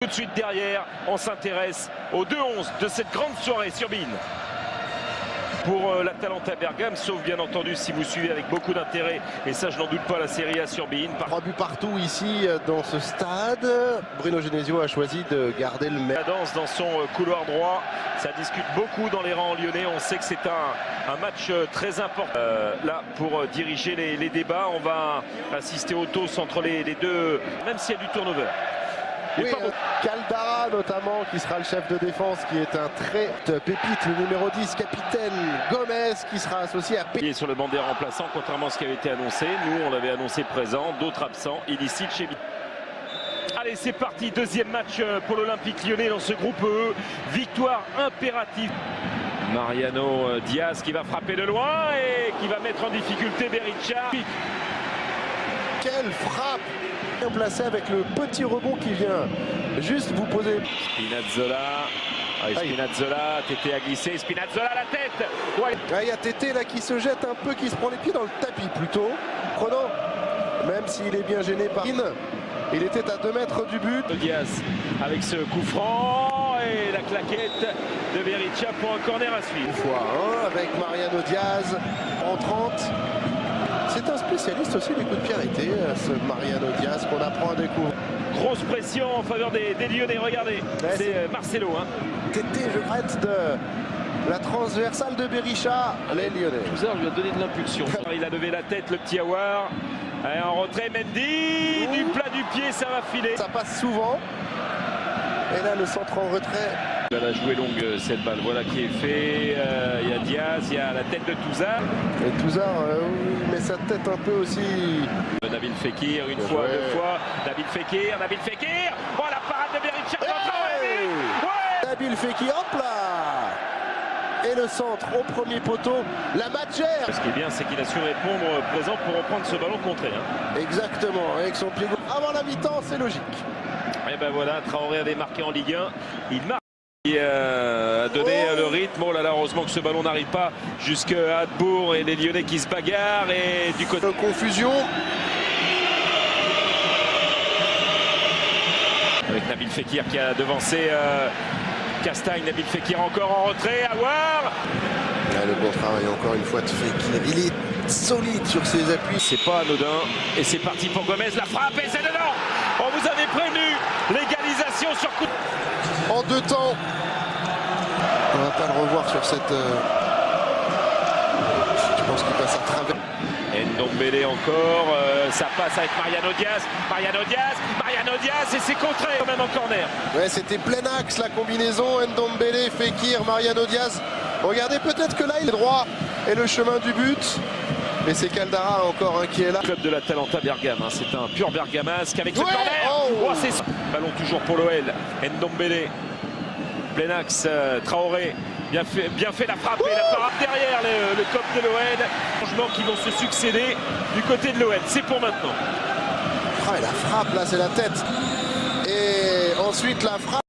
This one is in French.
Tout de suite derrière, on s'intéresse au 2-11 de cette grande soirée sur BeIN. Pour l'Atalanta Bergame, sauf bien entendu si vous suivez avec beaucoup d'intérêt, et ça je n'en doute pas, la Serie A sur BeIN. 3 buts partout ici dans ce stade. Bruno Genesio a choisi de garder le même. La danse dans son couloir droit, ça discute beaucoup dans les rangs lyonnais. On sait que c'est un match très important. Là, pour diriger les débats, on va assister au toss entre les deux, même s'il y a du turnover. Oui, Caldara notamment qui sera le chef de défense, qui est un très pépite, le numéro 10, capitaine Gomez, qui sera associé à Il est sur le banc des remplaçants, contrairement à ce qui avait été annoncé. Nous, on l'avait annoncé présent, d'autres absents. Illicite chez BeIN. Allez, c'est parti, deuxième match pour l'Olympique Lyonnais dans ce groupe E. Victoire impérative. Mariano Diaz qui va frapper de loin et qui va mettre en difficulté Berisha. Quelle frappe! Placé avec le petit rebond qui vient juste vous poser. Spinazzola, Spinazzola, Tété a glissé, Spinazzola à la tête. Ouais. Il y a Tété là qui se jette un peu, qui se prend les pieds dans le tapis plutôt. Prenant, même s'il est bien gêné par BeIN, il était à 2 mètres du but. Diaz avec ce coup franc et la claquette de Berisha pour un corner à suivre. Une fois avec Mariano Diaz en 30. C'est un spécialiste aussi des coups de pied arrêtés, ce Mariano Diaz qu'on apprend à découvrir. Grosse pression en faveur des Lyonnais, regardez, ouais, c'est Marcelo. Tété, je prête de la transversale de Berisha, les Lyonnais. Touzard lui a donné de l'impulsion. Il a levé la tête, le petit Aouar. En retrait, Mendy, du plat du pied, ça va filer. Ça passe souvent. Et là, le centre en retrait. Elle a joué longue cette balle, voilà qui est fait. Il y a Diaz, il y a la tête de Touzard. Et Touzard, il met sa tête un peu aussi. Nabil Fekir, une fois, deux fois. Nabil Fekir. Oh, la parade de Berisha. Ouais. Nabil Fekir, hop là. Et le centre au premier poteau, la Madjer. Ce qui est bien, c'est qu'il a su répondre présent pour reprendre ce ballon contré. Exactement, avec son pied gauche. Avant la mi-temps, c'est logique. Et ben voilà, Traoré avait marqué en Ligue 1. Il marque. Il a donné le rythme. Oh là là, heureusement que ce ballon n'arrive pas jusqu'à Hadbourg et les Lyonnais qui se bagarrent. Et du côté confusion. Avec Nabil Fekir qui a devancé Castagne. Nabil Fekir encore en retrait. Aouar. Le bon travail encore une fois de Fekir. Il est solide sur ses appuis. C'est pas anodin. Et c'est parti pour Gomez. La frappe et c'est dedans. On vous avait prévenu. L'égalisation sur coup de... En 2 temps. On va pas le revoir sur cette... Je pense qu'il passe à travers. Ndombele encore. Ça passe avec Mariano Diaz et c'est contré quand même en corner. Ouais, c'était plein axe la combinaison. Ndombele, Fekir, Mariano Diaz. Regardez, peut-être que là il est droit et le chemin du but. Mais c'est Caldara encore qui est là. Le club de l'Atalanta Bergame, c'est un pur bergamasque avec ce corner. C'est ballon toujours pour l'OL. Ndombele, plein axe, Traoré, bien fait la frappe et la parade derrière le cop de l'OL. Changements qui vont se succéder du côté de l'OL, c'est pour maintenant. Et la frappe là, c'est la tête. Et ensuite la frappe.